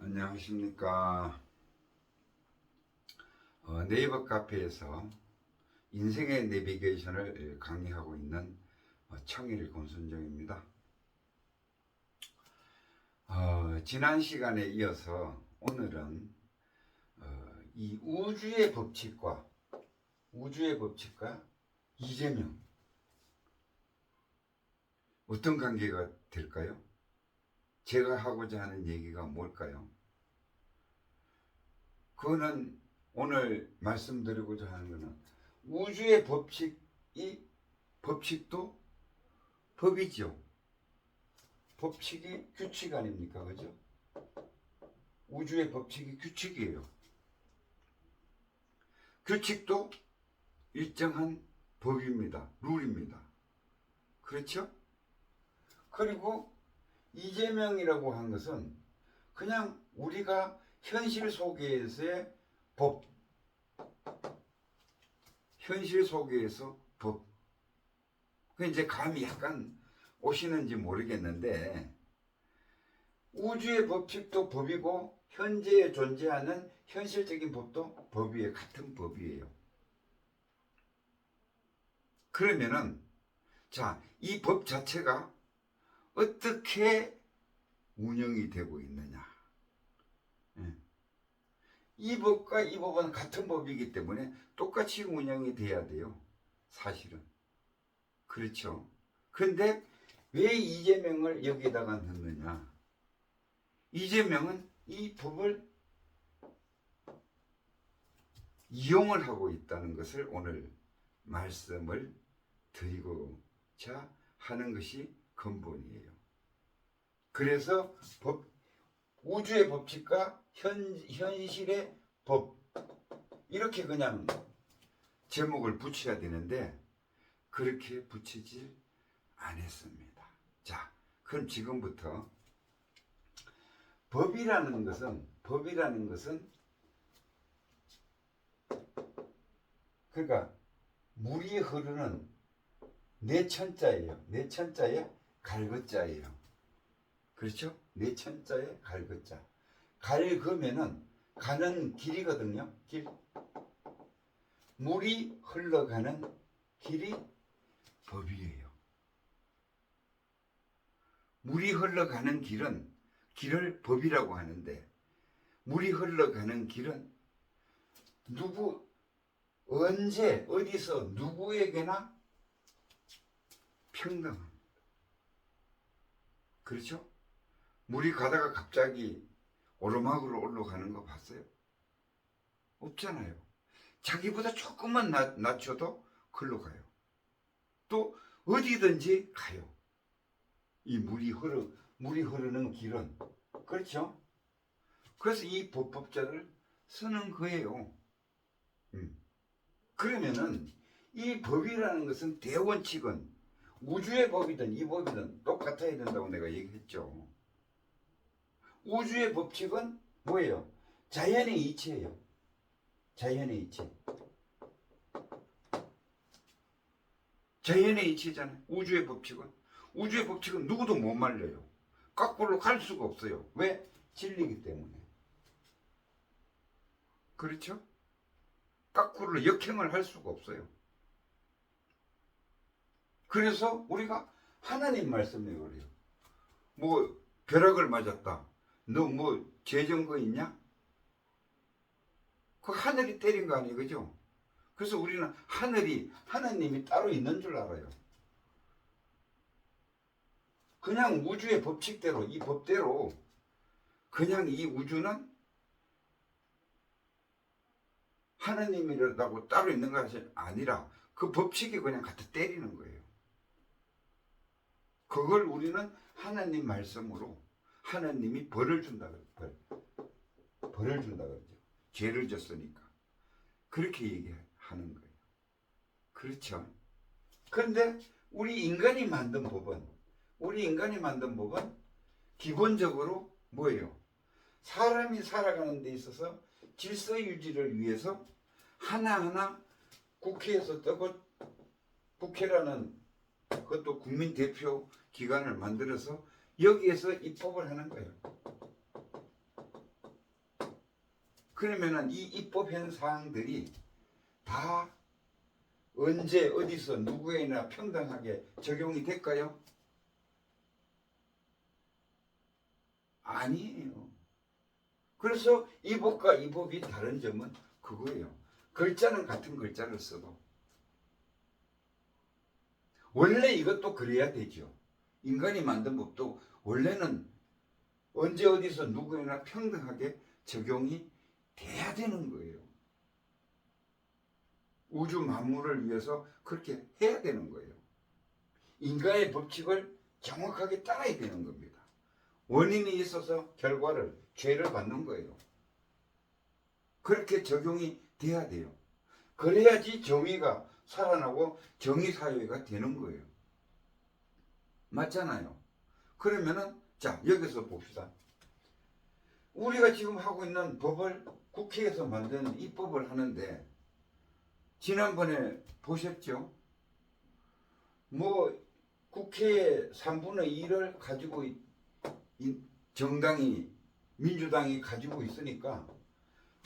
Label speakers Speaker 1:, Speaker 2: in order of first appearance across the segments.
Speaker 1: 안녕하십니까. 네이버 카페에서 인생의 내비게이션을 강의하고 있는 청일 권순정입니다. 지난 시간에 이어서 오늘은 이 우주의 법칙과 이재명 어떤 관계가 될까요? 제가 하고자 하는 얘기가 뭘까요? 그거는 오늘 말씀드리고자 하는 거는 우주의 법칙도 법이죠. 법칙이 규칙 아닙니까? 그죠? 우주의 법칙이 규칙이에요. 규칙도 일정한 법입니다. 룰입니다. 그렇죠? 그리고 이재명이라고 한 것은 그냥 우리가 현실 속에서의 법, 현실 속에서 법. 그 이제 감이 약간 오시는지 모르겠는데, 우주의 법칙도 법이고 현재에 존재하는 현실적인 법도 법이에요. 같은 법이에요. 그러면은 자, 이 법 자체가 어떻게 운영이 되고 있느냐? 이 법과 이 법은 같은 법이기 때문에 똑같이 운영이 돼야 돼요. 사실은. 그렇죠. 그런데 왜 이재명을 여기다가 넣느냐? 이재명은 이 법을 이용을 하고 있다는 것을 오늘 말씀을 드리고자 하는 것이 근본이에요. 그래서 우주의 법칙과 현실의 법, 이렇게 그냥 제목을 붙여야 되는데 그렇게 붙이질 않았습니다. 자, 그럼 지금부터 법이라는 것은 그러니까 물이 흐르는 내천자예요. 내천자의 갈것자예요. 그렇죠? 내천자의 갈것자. 갈거면은 가는 길이거든요. 길. 물이 흘러가는 길이 법이에요. 물이 흘러가는 길을 법이라고 하는데, 물이 흘러가는 길은 언제 어디서 누구에게나 평등합니다. 그렇죠? 물이 가다가 갑자기 오르막으로 올라가는 거 봤어요? 없잖아요. 자기보다 조금만 낮춰도 글로 가요. 또 어디든지 가요. 이 물이 흐르는 길은. 그렇죠? 그래서 이 법자를 쓰는 거예요. 그러면은 이 법이라는 것은 대원칙은 우주의 법이든 이 법이든 똑같아야 된다고 내가 얘기했죠. 우주의 법칙은 뭐예요? 자연의 이치예요. 자연의 이치. 자연의 이치잖아요. 우주의 법칙은 누구도 못 말려요. 거꾸로 갈 수가 없어요. 왜? 진리이기 때문에. 그렇죠? 거꾸로 역행을 할 수가 없어요. 그래서 우리가 하나님 말씀에 그래요. 뭐 벼락을 맞았다. 너 뭐 죄정거 있냐? 그 하늘이 때린 거 아니에요, 그죠? 그래서 우리는 하나님이 따로 있는 줄 알아요. 그냥 우주의 법칙대로, 이 법대로 그냥 이 우주는 하나님이라고 따로 있는 것이 아니라 그 법칙이 그냥 갖다 때리는 거예요. 그걸 우리는 하나님 말씀으로 하나님이 벌을 준다 그러죠. 죄를 졌으니까. 그렇게 얘기하는 거예요. 그렇죠. 그런데 우리 인간이 만든 법은 기본적으로 뭐예요? 사람이 살아가는 데 있어서 질서 유지를 위해서 하나하나 국회에서 뜨고, 국회라는 그것도 국민 대표 기관을 만들어서 여기에서 입법을 하는 거예요. 그러면은 이 입법현 사항들이 다 언제 어디서 누구에나 평등하게 적용이 될까요? 아니에요. 그래서 이 법과 이 법이 다른 점은 그거예요. 글자는 같은 글자를 써도 원래 이것도 그래야 되죠. 인간이 만든 법도 원래는 언제 어디서 누구에나 평등하게 적용이 돼야 되는 거예요. 우주 만물을 위해서 그렇게 해야 되는 거예요. 인간의 법칙을 정확하게 따라야 되는 겁니다. 원인이 있어서 결과를, 죄를 받는 거예요. 그렇게 적용이 돼야 돼요. 그래야지 정의가 살아나고 정의사회가 되는 거예요. 맞잖아요. 그러면은 자, 여기서 봅시다. 우리가 지금 하고 있는 법을 국회에서 만든 입법을 하는데 지난번에 보셨죠? 뭐 국회의 3분의 1을 가지고 정당이 민주당이 가지고 있으니까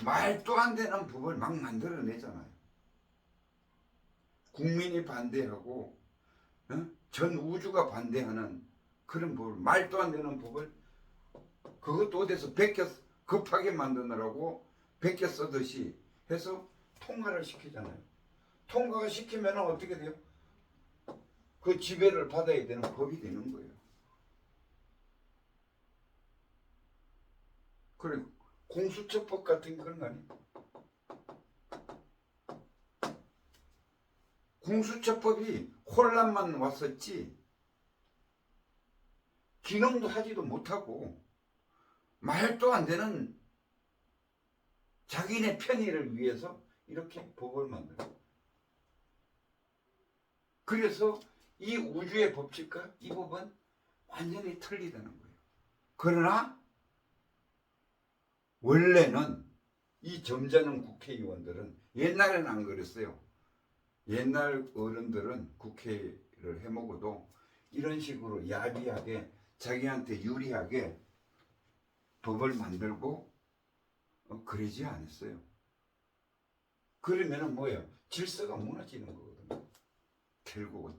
Speaker 1: 말도 안 되는 법을 막 만들어내잖아요. 국민이 반대하고 전 우주가 반대하는 그런 법을, 말도 안 되는 법을 그것도 어디서 베껴 급하게 만드느라고 베껴 쓰듯이 해서 통과를 시키잖아요. 통과가 시키면 어떻게 돼요? 그 지배를 받아야 되는 법이 되는 거예요. 그래, 공수처법 같은 그런 거 아니에요? 공수처법이 혼란만 왔었지 기능도 하지도 못하고 말도 안 되는 자기네 편의를 위해서 이렇게 법을 만들어요. 그래서 이 우주의 법칙과 이 법은 완전히 틀리다는 거예요. 그러나 원래는 이 점잖은 국회의원들은 옛날에는 안 그랬어요. 옛날 어른들은 국회를 해먹어도 이런 식으로 야비하게 자기한테 유리하게 법을 만들고 그러지 않았어요. 그러면은 뭐예요? 질서가 무너지는 거거든요. 결국은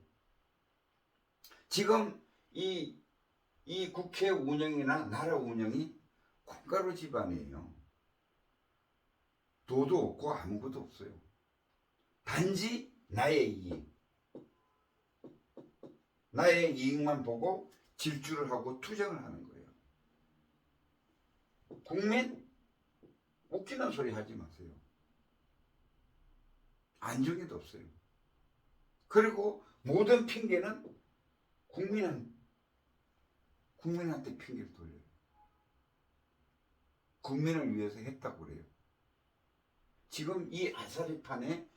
Speaker 1: 지금 이 국회 운영이나 나라 운영이 콩가루 집안이에요. 도도 없고 아무것도 없어요. 단지 나의 이익, 나의 이익만 보고 질주를 하고 투쟁을 하는 거예요. 국민 웃기는 소리 하지 마세요. 안정에도 없어요. 그리고 모든 핑계는 국민한테 핑계를 돌려요. 국민을 위해서 했다고 그래요. 지금 이 아사리판의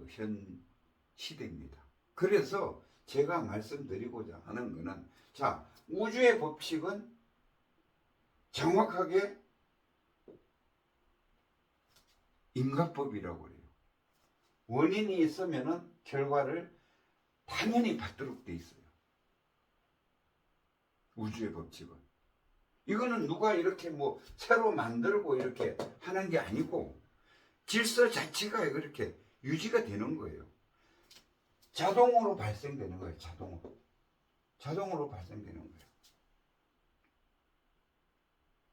Speaker 1: 현 시대입니다. 그래서 제가 말씀드리고자 하는 것은 자, 우주의 법칙은 정확하게 인과법이라고 해요. 원인이 있으면은 결과를 당연히 받도록 돼 있어요. 우주의 법칙은. 이거는 누가 이렇게 뭐 새로 만들고 이렇게 하는 게 아니고 질서 자체가 그렇게 유지가 되는 거예요. 자동으로 발생되는 거예요. 자동으로 발생되는 거예요.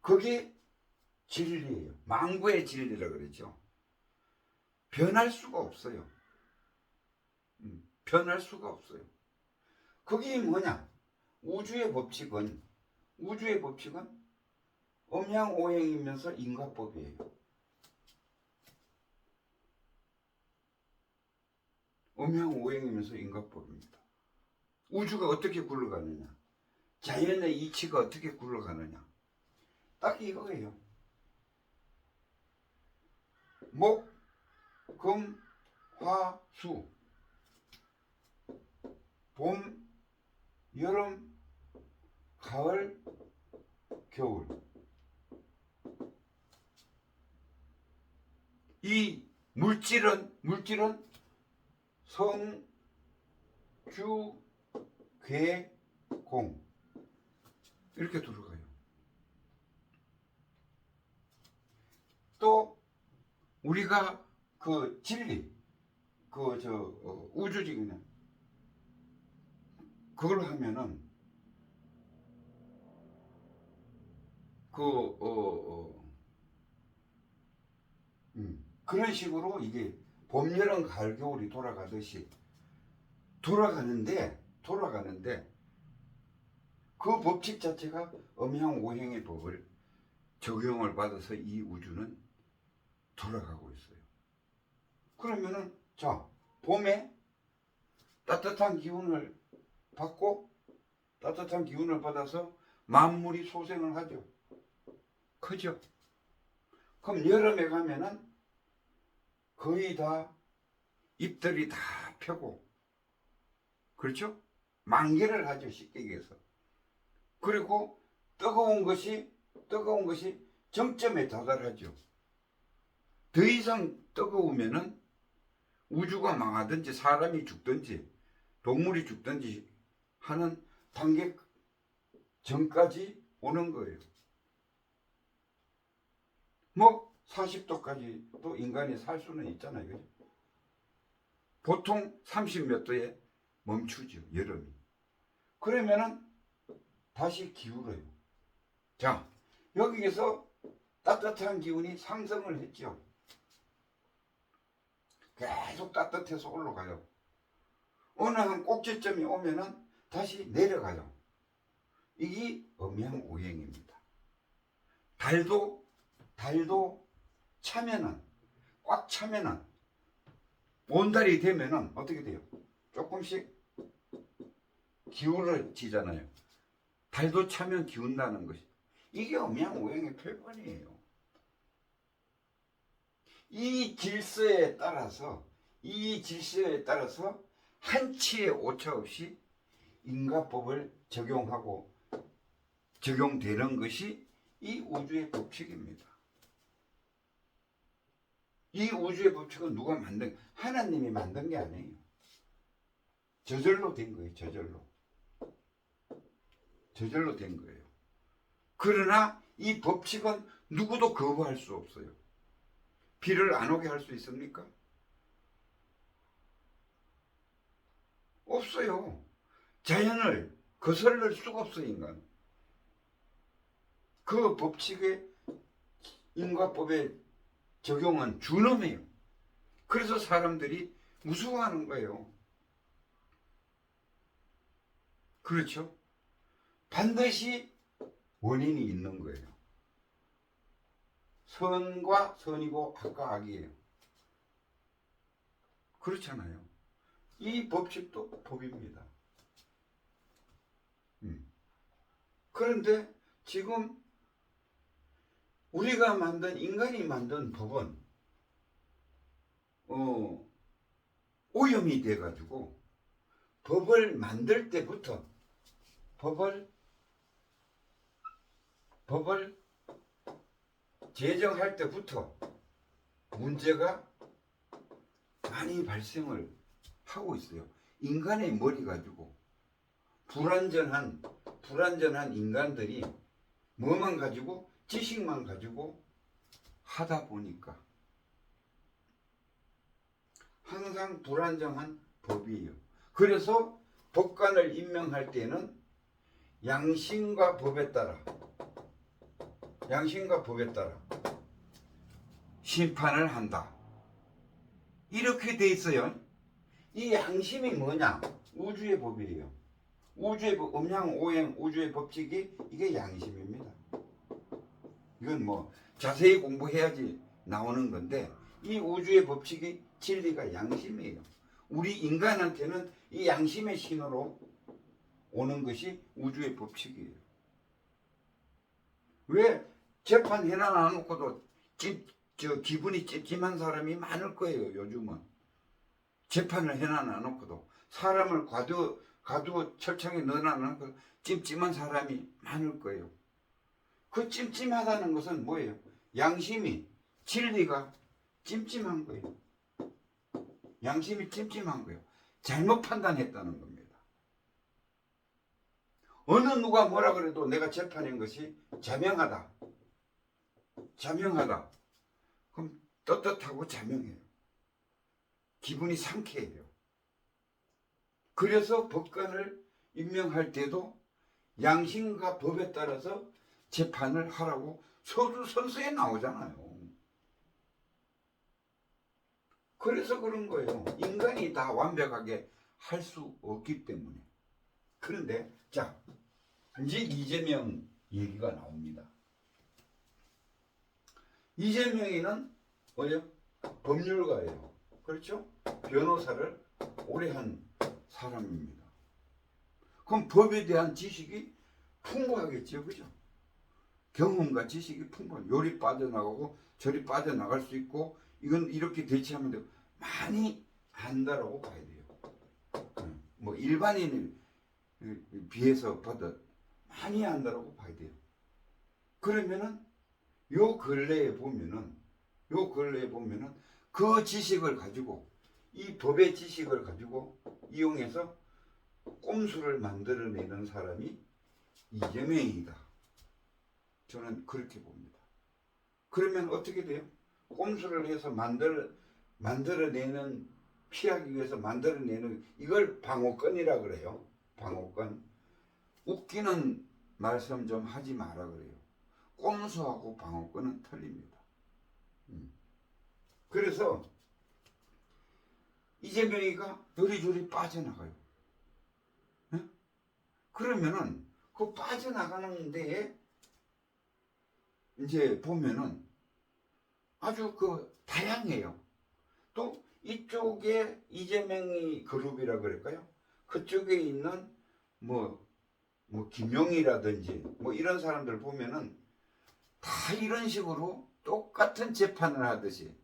Speaker 1: 그게 진리예요. 망고의 진리라 그러죠. 변할 수가 없어요. 변할 수가 없어요. 그게 뭐냐? 우주의 법칙은 음양오행이면서 인과법이에요. 음양오행이면서 인과법입니다. 우주가 어떻게 굴러가느냐? 자연의 이치가 어떻게 굴러가느냐? 딱 이거예요. 목, 금, 화, 수. 봄, 여름, 가을, 겨울. 이 물질은 성, 주, 괴, 공. 이렇게 들어가요. 우리가 그 진리, 우주적인 그걸 하면은 그런 식으로 이게 봄, 여름, 가을, 겨울이 돌아가듯이 돌아가는데 그 법칙 자체가 음양 오행의 법을 적용을 받아서 이 우주는 돌아가고 있어요. 그러면은 자, 봄에 따뜻한 기운을 받고 따뜻한 기운을 받아서 만물이 소생을 하죠. 크죠? 그럼 여름에 가면은 거의 다 잎들이 다 펴고, 그렇죠? 만개를 하죠, 쉽게 얘기해서. 그리고 뜨거운 것이 정점에 다다르죠. 더 이상 뜨거우면은 우주가 망하든지 사람이 죽든지 동물이 죽든지 하는 단계 전까지 오는 거예요. 뭐 40도까지도 인간이 살 수는 있잖아요. 그죠? 보통 30 몇 도에 멈추죠, 여름이. 그러면은 다시 기울어요. 자, 여기에서 따뜻한 기운이 상승을 했죠. 계속 따뜻해서 올라가요. 어느 한 꼭지점이 오면은 다시 내려가요. 이게 음양오행입니다. 달도 차면은, 꽉 차면은, 온달이 되면은 어떻게 돼요? 조금씩 기울어지잖아요. 달도 차면 기운다는 것이. 이게 음양오행의 표본이에요. 이 질서에 따라서 한치의 오차 없이 인과법을 적용되는 것이 이 우주의 법칙입니다. 이 우주의 법칙은 누가 하나님이 만든 게 아니에요. 저절로 된 거예요. 저절로 된 거예요. 그러나 이 법칙은 누구도 거부할 수 없어요. 비를 안 오게 할 수 있습니까? 없어요. 자연을 거슬릴 수가 없어요, 인간. 그 법칙의 인과법의 적용은 준엄해요. 그래서 사람들이 무서워하는 거예요. 그렇죠? 반드시 원인이 있는 거예요. 선과 선이고 악과 악이에요. 그렇잖아요. 이 법칙도 법입니다. 그런데 지금 우리가 인간이 만든 법은 오염이 돼가지고 법을 만들 때부터 법을 제정할 때부터 문제가 많이 발생을 하고 있어요. 인간의 머리 가지고 불완전한 인간들이 뭐만 가지고 지식만 가지고 하다 보니까 항상 불안정한 법이에요. 그래서 법관을 임명할 때는 양심과 법에 따라 심판을 한다. 이렇게 돼 있어요. 이 양심이 뭐냐? 우주의 법이에요. 우주의 법, 음양오행 우주의 법칙이 이게 양심입니다. 이건 뭐 자세히 공부해야지 나오는 건데, 이 우주의 법칙이 진리가 양심이에요. 우리 인간한테는 이 양심의 신호로 오는 것이 우주의 법칙이에요. 왜 재판 해놔놓고도 기분이 찜찜한 사람이 많을 거예요. 요즘은 재판을 해놔놓고도 사람을 과도 철창에 넣어놔놓고 찜찜한 사람이 많을 거예요. 그 찜찜하다는 것은 뭐예요? 양심이, 진리가 찜찜한 거예요. 양심이 찜찜한 거예요. 잘못 판단했다는 겁니다. 어느 누가 뭐라 그래도 내가 재판한 것이 자명하다. 그럼 떳떳하고 자명해요. 기분이 상쾌해요. 그래서 법관을 임명할 때도 양심과 법에 따라서 재판을 하라고 서두선서에 나오잖아요. 그래서 그런 거예요. 인간이 다 완벽하게 할 수 없기 때문에. 그런데 자, 이제 이재명 얘기가 나옵니다. 이재명이는 뭐예요? 법률가예요. 그렇죠? 변호사를 오래 한 사람입니다. 그럼 법에 대한 지식이 풍부하겠죠, 그죠? 경험과 지식이 풍부한, 요리 빠져나가고 저리 빠져나갈 수 있고, 이건 이렇게 대처하면 되고, 많이 안다라고 봐야 돼요. 뭐 일반인에 비해서 봐도 많이 안다라고 봐야 돼요. 그러면은 요 근래에 보면은 그 지식을 가지고, 이 법의 지식을 가지고 이용해서 꼼수를 만들어내는 사람이 이재명이다. 저는 그렇게 봅니다. 그러면 어떻게 돼요? 꼼수를 해서 만들어내는, 피하기 위해서 만들어내는, 이걸 방어권이라 그래요. 방어권. 웃기는 말씀 좀 하지 마라 그래요. 꼼수하고 방어권은 틀립니다. 그래서 이재명이가 요리조리 빠져나가요. 네? 그러면은 그 빠져나가는 데에 이제 보면은 아주 그 다양해요. 또 이쪽에 이재명이 그룹이라 그럴까요? 그쪽에 있는 뭐 김용이라든지 뭐 이런 사람들 보면은 다 이런 식으로 똑같은 재판을 하듯이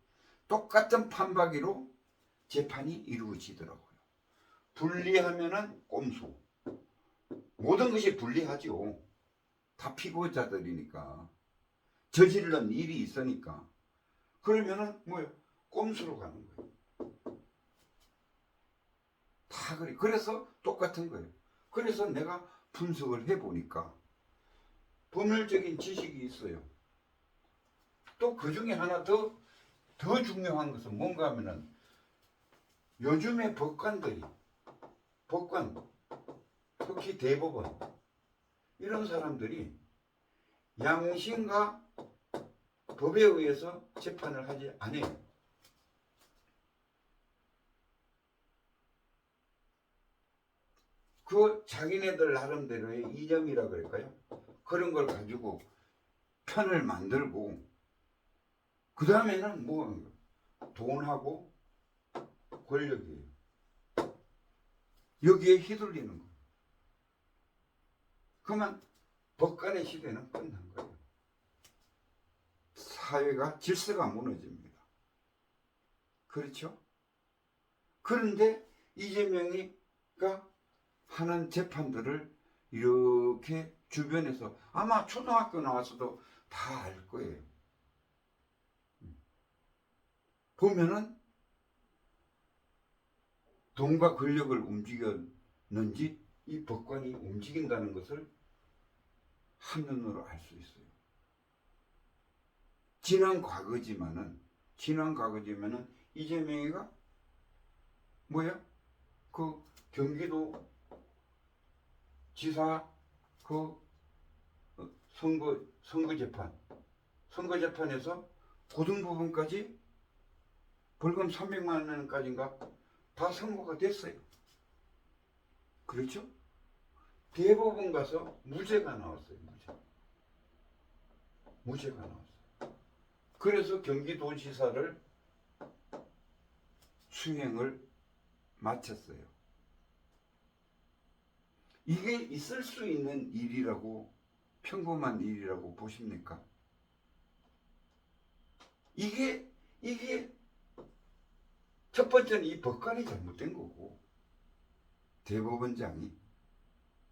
Speaker 1: 똑같은 판박이로 재판이 이루어지더라고요. 분리하면은 꼼수. 모든 것이 불리하죠. 다 피고자들이니까. 저지른 일이 있으니까. 그러면은 뭐예요? 꼼수로 가는 거예요. 다 그래. 그래서 똑같은 거예요. 그래서 내가 분석을 해보니까 법률적인 지식이 있어요. 또 그 중에 하나 더 중요한 것은 뭔가 하면은 요즘의 법관, 특히 대법원, 이런 사람들이 양심과 법에 의해서 재판을 하지 않아요. 그 자기네들 나름대로의 이념이라 그럴까요? 그런 걸 가지고 편을 만들고, 그 다음에는 뭐 돈하고 권력이에요. 여기에 휘둘리는 거예요. 그러면 법관의 시대는 끝난 거예요. 사회가 질서가 무너집니다. 그렇죠? 그런데 이재명이가 하는 재판들을 이렇게 주변에서 아마 초등학교 나와서도 다 알 거예요. 보면은 돈과 권력을 움직였는지 이 법관이 움직인다는 것을 한눈으로 알 수 있어요. 지난 과거지만은 이재명이가 뭐야? 그 경기도 지사 그 선거재판에서 고등법원까지 벌금 300만 원까지인가 다 선고가 됐어요. 그렇죠? 대법원 가서 무죄가 나왔어요. 무죄가 나왔어요. 그래서 경기도지사를 수행을 마쳤어요. 이게 있을 수 있는 일이라고, 평범한 일이라고 보십니까? 이게 첫 번째는 이 법관이 잘못된 거고, 대법원장이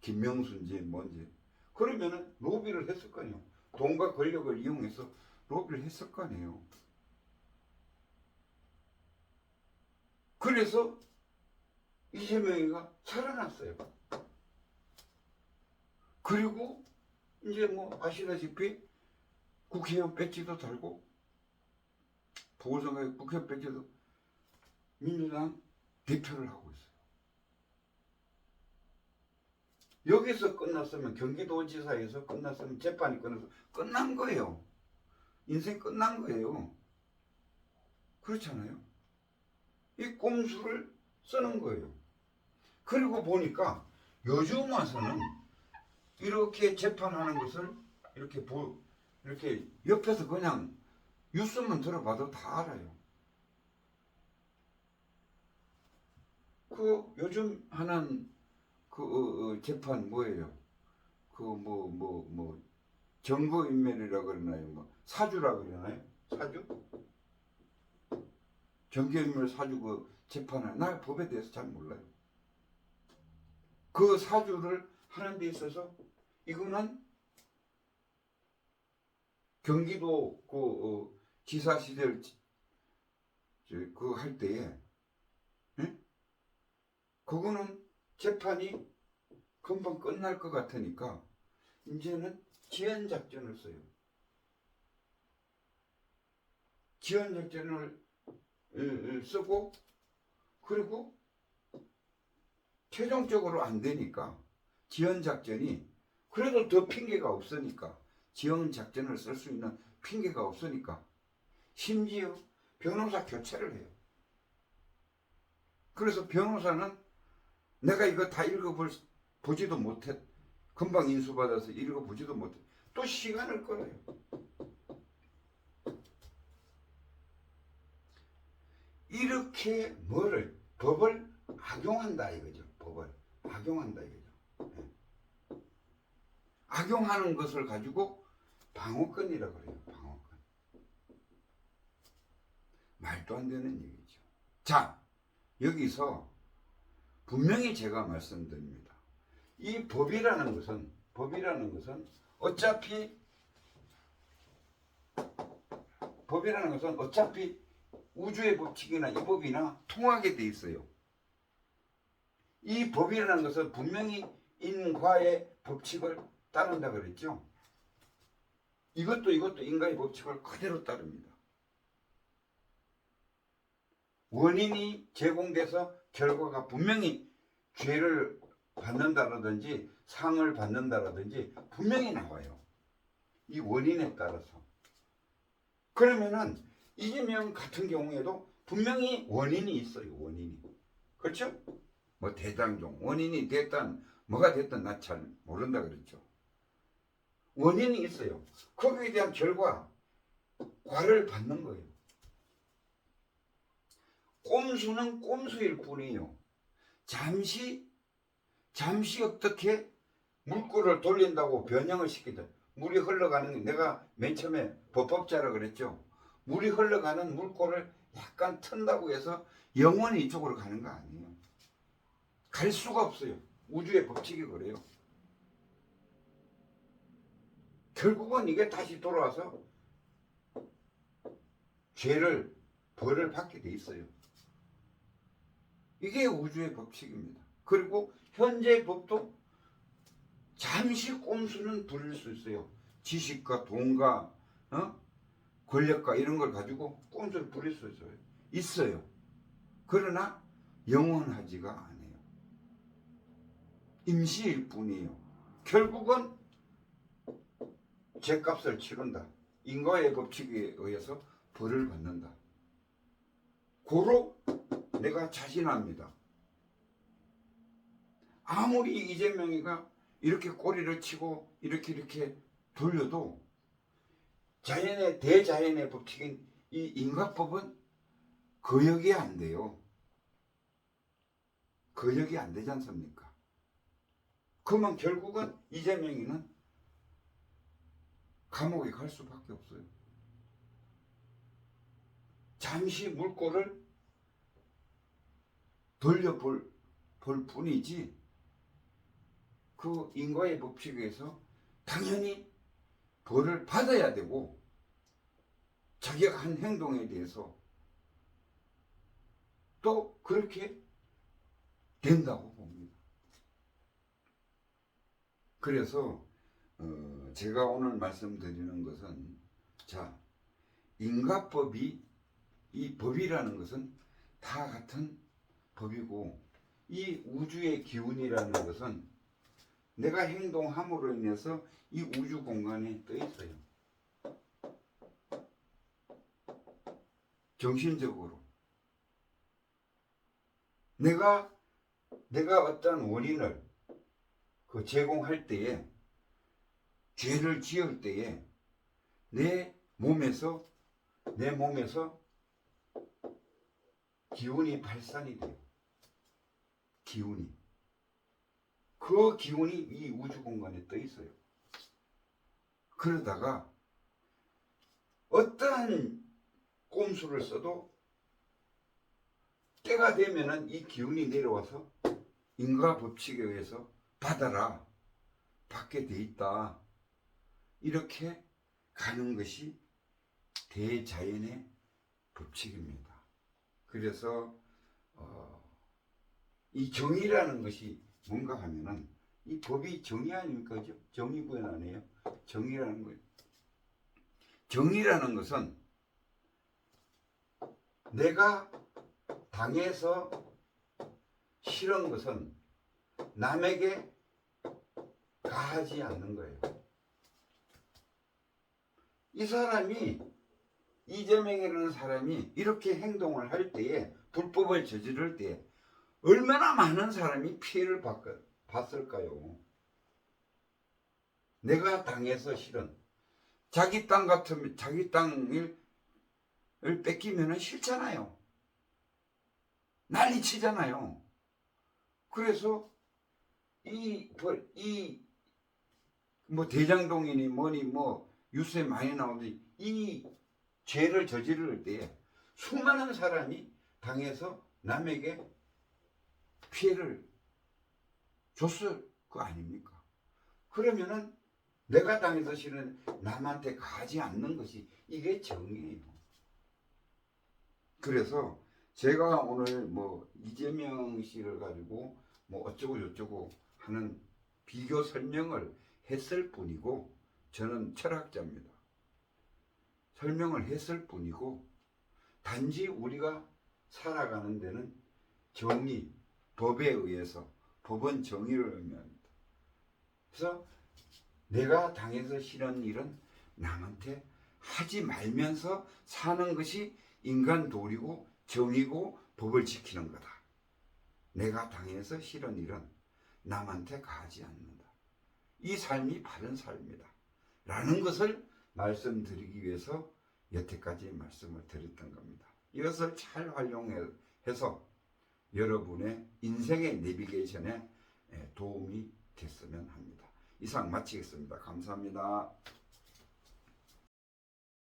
Speaker 1: 김명수인지 뭔지, 그러면은 로비를 했을 거 아니에요. 돈과 권력을 이용해서 로비를 했을 거 아니에요. 그래서 이재명이가 살아났어요. 그리고 이제 뭐 아시다시피 국회의원 배지도 달고 보궐선거에 국회 뺏겨도 민주당 대표를 하고 있어요. 여기서 끝났으면 경기도지사에서 끝났으면 재판이 끝나서 끝난 거예요. 인생 끝난 거예요. 그렇잖아요. 이 꼼수를 쓰는 거예요. 그리고 보니까 요즘 와서는 이렇게 재판하는 것을 이렇게 옆에서 그냥 뉴스만 들어봐도 다 알아요. 그 요즘 하는 재판 뭐예요? 증거인멸이라 그러나요? 뭐 사주라 그러나요? 사주? 증거인멸 사주 그 재판을 나 법에 대해서 잘 몰라요. 그 사주를 하는 데 있어서 이거는 경기도 지사 시절 그 할 때에 그거는 재판이 금방 끝날 것 같으니까 이제는 지연작전을 써요. 지연작전을 쓰고 그리고 최종적으로 안 되니까 지연작전이 그래도 더 핑계가 없으니까 지연작전을 쓸 수 있는 핑계가 없으니까 심지어 변호사 교체를 해요. 그래서 변호사는 내가 이거 다 읽어보지도 못해. 금방 인수받아서 읽어보지도 못해. 또 시간을 끌어요. 이렇게 법을 악용한다 이거죠. 법을 악용한다 이거죠. 네. 악용하는 것을 가지고 방어권이라고 그래요. 방어권. 말도 안 되는 얘기죠. 자, 여기서 분명히 제가 말씀드립니다. 이 법이라는 것은 어차피 우주의 법칙이나 이 법이나 통하게 돼 있어요. 이 법이라는 것은 분명히 인과의 법칙을 따른다 그랬죠. 이것도 인과의 법칙을 그대로 따릅니다. 원인이 제공돼서 결과가 분명히 죄를 받는다라든지 상을 받는다라든지 분명히 나와요. 이 원인에 따라서. 그러면은 이재명 같은 경우에도 분명히 원인이 있어요. 원인이. 그렇죠? 뭐 대장종 원인이 됐든 뭐가 됐든 나 잘 모른다 그랬죠. 원인이 있어요. 거기에 대한 과를 받는 거예요. 꼼수는 꼼수일 뿐이에요. 잠시 어떻게 물꼬를 돌린다고 변형을 시키다. 물이 흘러가는 게 내가 맨 처음에 법법자라 그랬죠. 물이 흘러가는 물꼬를 약간 튼다고 해서 영원히 이쪽으로 가는 거 아니에요. 갈 수가 없어요. 우주의 법칙이 그래요. 결국은 이게 다시 돌아와서 벌을 받게 돼 있어요. 이게 우주의 법칙입니다. 그리고 현재 법도 잠시 꼼수는 부릴 수 있어요. 지식과 돈과 권력과 이런 걸 가지고 꼼수를 부릴 수 있어요. 그러나 영원하지가 않아요. 임시일 뿐이에요. 결국은 죄값을 치른다. 인과의 법칙에 의해서 벌을 받는다. 고로 내가 자신합니다. 아무리 이재명이가 이렇게 꼬리를 치고 이렇게 돌려도 대자연의 법칙인 이 인과법은 거역이 안 돼요. 거역이 안 되지 않습니까? 그러면 결국은 이재명이는 감옥에 갈 수밖에 없어요. 잠시 물꼬를 돌려볼 뿐이지 그 인과의 법칙에서 당연히 벌을 받아야 되고 자기가 한 행동에 대해서 또 그렇게 된다고 봅니다. 그래서 제가 오늘 말씀드리는 것은 자, 인과법이 이 법이라는 것은 다 같은 법이고, 이 우주의 기운이라는 것은 내가 행동함으로 인해서 이 우주 공간에 떠 있어요. 정신적으로. 내가 어떤 원인을 제공할 때에, 죄를 지을 때에 내 몸에서 기운이 발산이 돼요. 기운이. 그 기운이 이 우주 공간에 떠 있어요. 그러다가 어떠한 꼼수를 써도 때가 되면은 이 기운이 내려와서 인과 법칙에 의해서 받아라, 받게 돼 있다, 이렇게 가는 것이 대자연의 법칙입니다. 그래서 이 정의라는 것이 뭔가 하면은, 이 법이 정의 아닙니까? 그죠? 정의 구현 아니에요? 정의라는 거예요. 정의라는 것은 내가 당해서 싫은 것은 남에게 가하지 않는 거예요. 이 사람이, 이재명이라는 사람이 이렇게 행동을 할 때에, 불법을 저지를 때에 얼마나 많은 사람이 피해를 봤을까요? 내가 당해서 싫은, 자기 땅 같으면 자기 땅을 뺏기면 싫잖아요. 난리치잖아요. 그래서 대장동이니 뭐니 뉴스에 많이 나오는데, 이 죄를 저지를 때 수많은 사람이 당해서 남에게 피해를 줬을 거 아닙니까? 그러면은 내가 당해서 싫은 남한테 가지 않는 것이, 이게 정의예요. 그래서 제가 오늘 이재명 씨를 가지고 어쩌고 저쩌고 하는 비교 설명을 했을 뿐이고, 저는 철학자입니다. 설명을 했을 뿐이고, 단지 우리가 살아가는 데는 정의, 법에 의해서, 법은 정의를 의미합니다. 그래서 내가 당해서 싫은 일은 남한테 하지 말면서 사는 것이 인간 도리고 정의고 법을 지키는 거다. 내가 당해서 싫은 일은 남한테 가하지 않는다. 이 삶이 바른 삶이다 라는 것을 말씀드리기 위해서 여태까지 말씀을 드렸던 겁니다. 이것을 잘 활용해서 여러분의 인생의 내비게이션에 도움이 됐으면 합니다. 이상 마치겠습니다. 감사합니다.